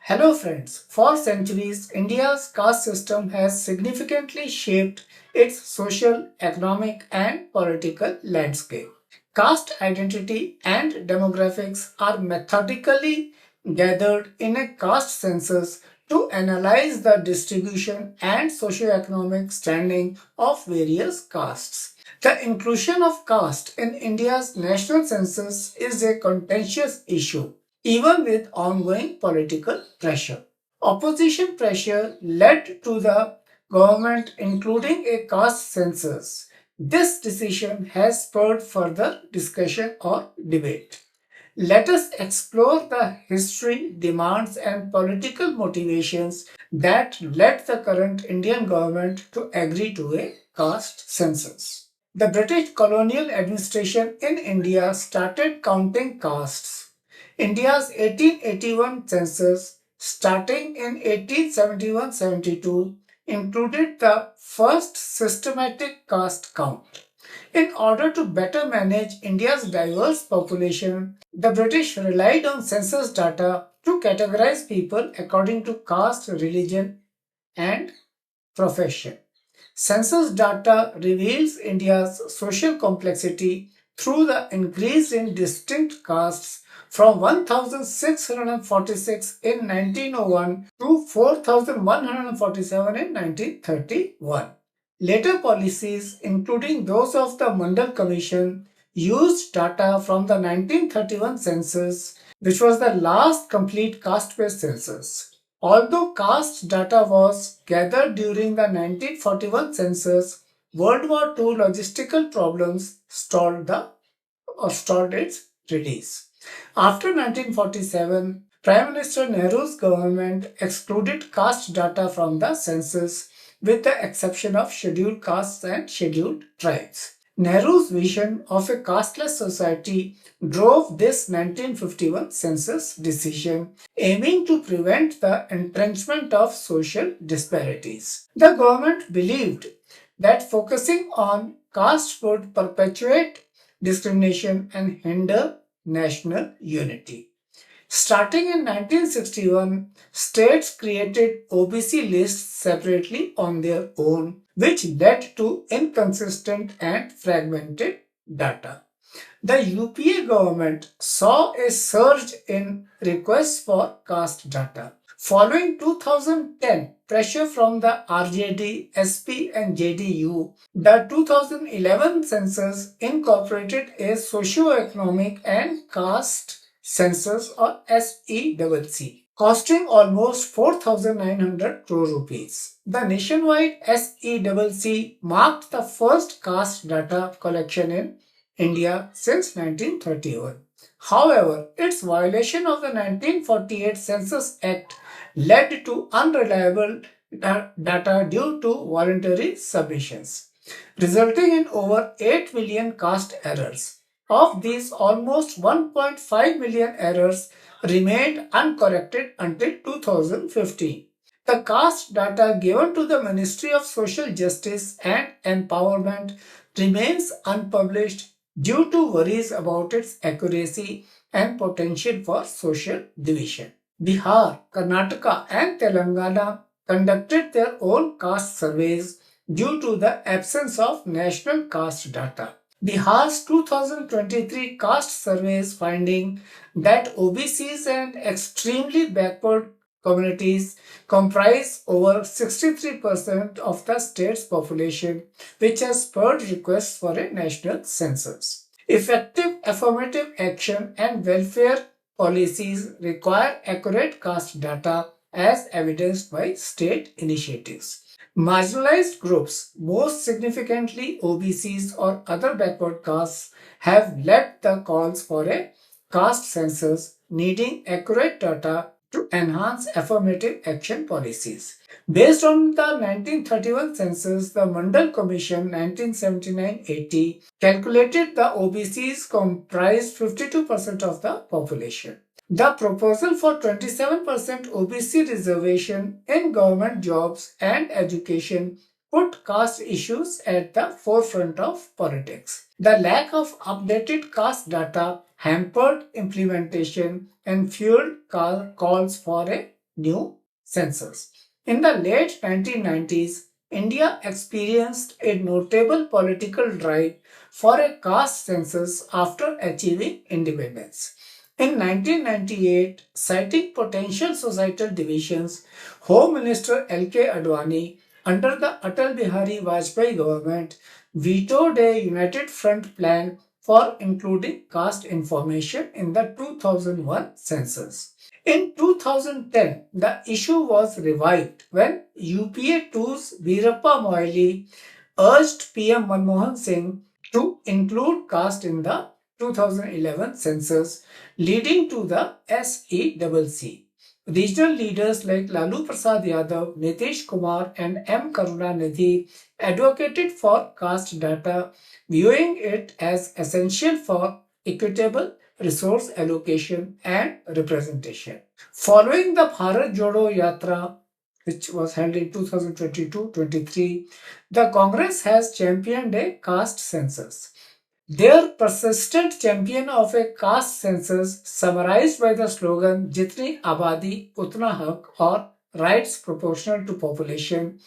Hello friends, for centuries India's caste system has significantly shaped its social, economic and political landscape. Caste identity and demographics are methodically gathered in a caste census to analyze the distribution and socio-economic standing of various castes. The inclusion of caste in India's national census is a contentious issue even with ongoing political pressure. Opposition pressure led to the government including a caste census. This decision has spurred further discussion or debate. Let us explore the history, demands, and political motivations that led the current Indian government to agree to a caste census. The British colonial administration in India started counting castes. India's 1881 census, starting in 1871-72, included the first systematic caste count. In order to better manage India's diverse population, the British relied on census data to categorize people according to caste, religion, and profession. Census data reveals India's social complexity through the increase in distinct castes from 1,646 in 1901 to 4,147 in 1931. Later policies, including those of the Mandal Commission, used data from the 1931 census, which was the last complete caste-based census. Although caste data was gathered during the 1941 census, World War II logistical problems stalled its release. After 1947, Prime Minister Nehru's government excluded caste data from the census with the exception of scheduled castes and scheduled tribes. Nehru's vision of a casteless society drove this 1951 census decision, aiming to prevent the entrenchment of social disparities. The government believed that focusing on caste would perpetuate discrimination and hinder national unity. Starting in 1961, states created OBC lists separately on their own, which led to inconsistent and fragmented data. The UPA government saw a surge in requests for caste data. Following 2010 pressure from the RJD, SP and JDU, the 2011 census incorporated a socio-economic and caste census or SECC, costing almost 4,900 crore rupees. The nationwide SECC marked the first caste data collection in India since 1931. However, its violation of the 1948 Census Act led to unreliable data due to voluntary submissions, resulting in over 8 million caste errors. Of these, almost 1.5 million errors remained uncorrected until 2015. The caste data given to the Ministry of Social Justice and Empowerment remains unpublished due to worries about its accuracy and potential for social division. Bihar, Karnataka and Telangana conducted their own caste surveys due to the absence of national caste data. Bihar's 2023 caste surveys finding that OBCs and extremely backward communities comprise over 63% of the state's population, which has spurred requests for a national census. Effective affirmative action and welfare policies require accurate caste data as evidenced by state initiatives. Marginalized groups, most significantly OBCs or other backward castes, have led the calls for a caste census needing accurate data to enhance affirmative action policies. Based on the 1931 census, the Mandal Commission 1979-80 calculated the OBCs comprised 52% of the population. The proposal for 27% OBC reservation in government jobs and education put caste issues at the forefront of politics. The lack of updated caste data hampered implementation and fueled calls for a new census. In the late 1990s, India experienced a notable political drive for a caste census after achieving independence. In 1998, citing potential societal divisions, Home Minister L.K. Advani, under the Atal Bihari Vajpayee government, vetoed a united front plan for including caste information in the 2001 census. In 2010, the issue was revived when UPA 2's Veerappa Moily urged PM Manmohan Singh to include caste in the 2011 census, leading to the SECC. Regional leaders like Lalu Prasad Yadav, Nitish Kumar, and M. Karunanidhi advocated for caste data, viewing it as essential for equitable resource allocation and representation. Following the Bharat Jodo Yatra, which was held in 2022-23, the Congress has championed a caste census. Their persistent champion of a caste census, summarized by the slogan Jitni Abadi Utna Hak or rights proportional to population,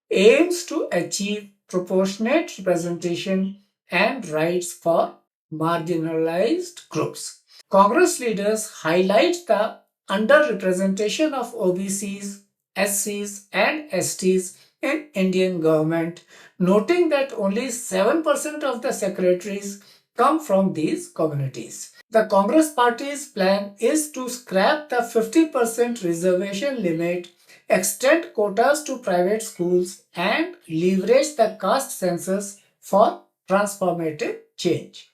aims to achieve proportionate representation and rights for marginalized groups. Congress leaders highlight the underrepresentation of OBCs, SCs, and STs in Indian government, noting that only 7% of the secretaries come from these communities. The Congress party's plan is to scrap the 50% reservation limit, extend quotas to private schools, and leverage the caste census for transformative change.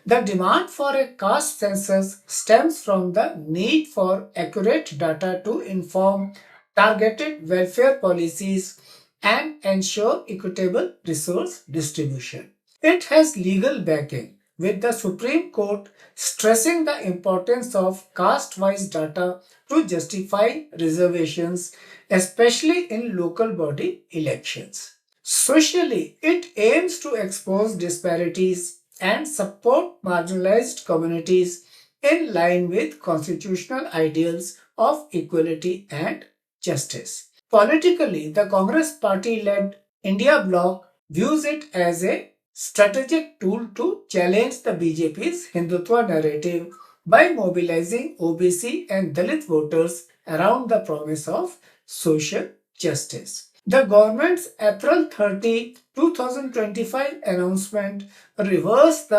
The demand for a caste census stems from the need for accurate data to inform targeted welfare policies and ensure equitable resource distribution. It has legal backing, with the Supreme Court stressing the importance of caste-wise data to justify reservations, especially in local body elections. Socially, it aims to expose disparities and support marginalized communities in line with constitutional ideals of equality and justice. Politically, the Congress party-led India bloc views it as a strategic tool to challenge the BJP's Hindutva narrative by mobilizing OBC and Dalit voters around the promise of social justice. The government's April 30, 2025 announcement reversed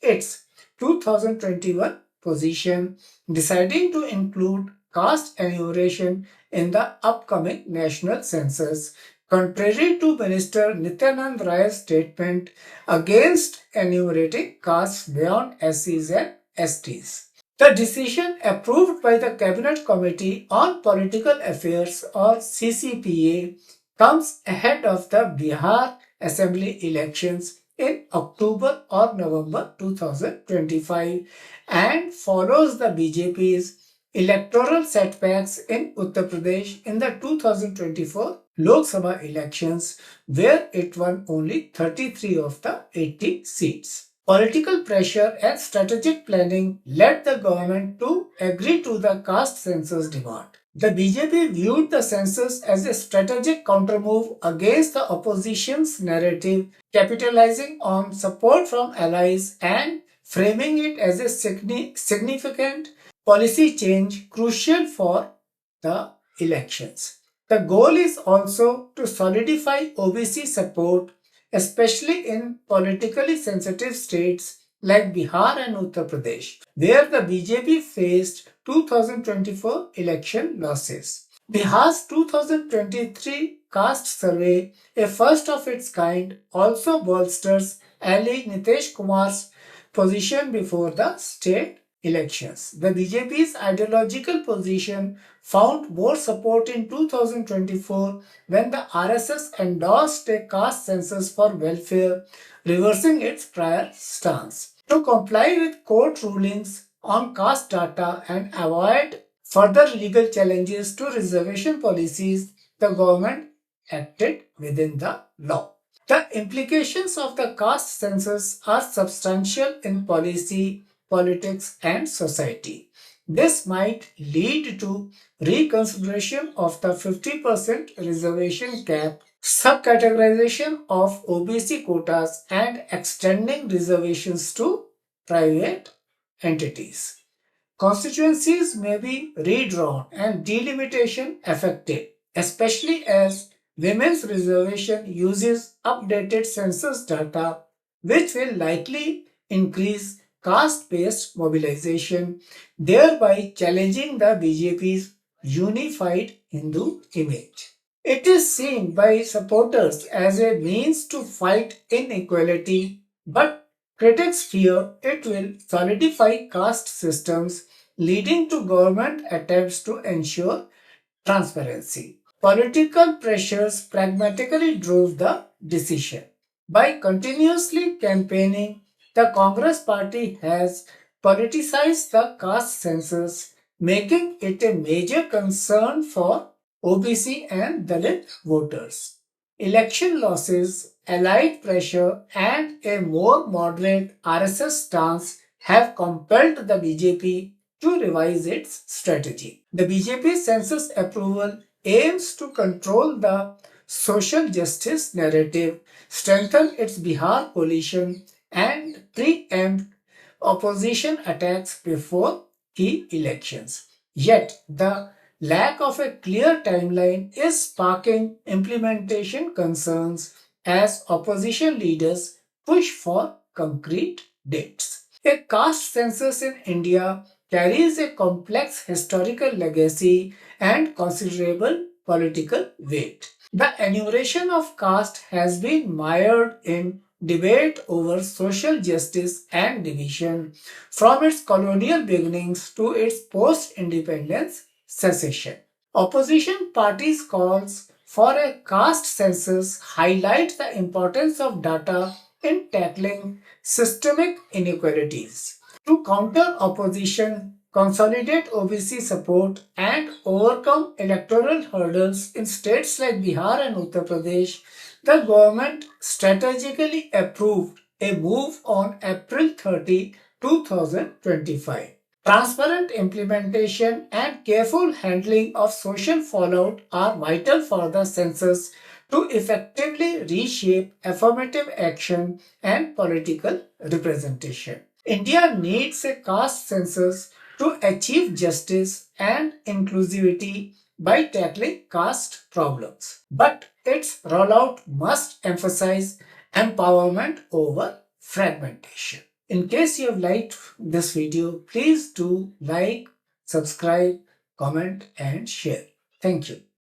its 2021 position, deciding to include caste enumeration in the upcoming national census, contrary to Minister Nityanand Ray's statement against enumerating castes beyond SCs and STs. The decision, approved by the Cabinet Committee on Political Affairs or CCPA, comes ahead of the Bihar Assembly elections in October or November 2025 and follows the BJP's electoral setbacks in Uttar Pradesh in the 2024 Lok Sabha elections, where it won only 33 of the 80 seats. Political pressure and strategic planning led the government to agree to the caste census demand. The BJP viewed the census as a strategic countermove against the opposition's narrative, capitalizing on support from allies and framing it as a significant policy change crucial for the elections. The goal is also to solidify OBC support, especially in politically sensitive states like Bihar and Uttar Pradesh, where the BJP faced 2024 election losses. Bihar's 2023 caste survey, a first of its kind, also bolsters ally Nitish Kumar's position before the state elections. The BJP's ideological position found more support in 2024 when the RSS endorsed a caste census for welfare, reversing its prior stance. To comply with court rulings on caste data and avoid further legal challenges to reservation policies, the government acted within the law. The implications of the caste census are substantial in policy, politics, and society. This might lead to reconsideration of the 50% reservation cap, subcategorization of OBC quotas, and extending reservations to private entities. Constituencies may be redrawn and delimitation affected, especially as women's reservation uses updated census data, which will likely increase caste-based mobilization, thereby challenging the BJP's unified Hindu image. It is seen by supporters as a means to fight inequality, but critics fear it will solidify caste systems, leading to government attempts to ensure transparency. Political pressures pragmatically drove the decision. By continuously campaigning, the Congress party has politicized the caste census, making it a major concern for OBC and Dalit voters. Election losses, allied pressure, and a more moderate RSS stance have compelled the BJP to revise its strategy. The BJP census approval aims to control the social justice narrative, strengthen its Bihar coalition, and preempt opposition attacks before key elections. Yet, the lack of a clear timeline is sparking implementation concerns as opposition leaders push for concrete dates. A caste census in India carries a complex historical legacy and considerable political weight. The enumeration of caste has been mired in debate over social justice and division from its colonial beginnings to its post-independence secession. Opposition parties' calls for a caste census highlight the importance of data in tackling systemic inequalities. To counter opposition, consolidate OBC support, and overcome electoral hurdles in states like Bihar and Uttar Pradesh, the government strategically approved a move on April 30, 2025. Transparent implementation and careful handling of social fallout are vital for the census to effectively reshape affirmative action and political representation. India needs a caste census to achieve justice and inclusivity by tackling caste problems. But its rollout must emphasize empowerment over fragmentation. In case you have liked this video, please do like, subscribe, comment and share. Thank you.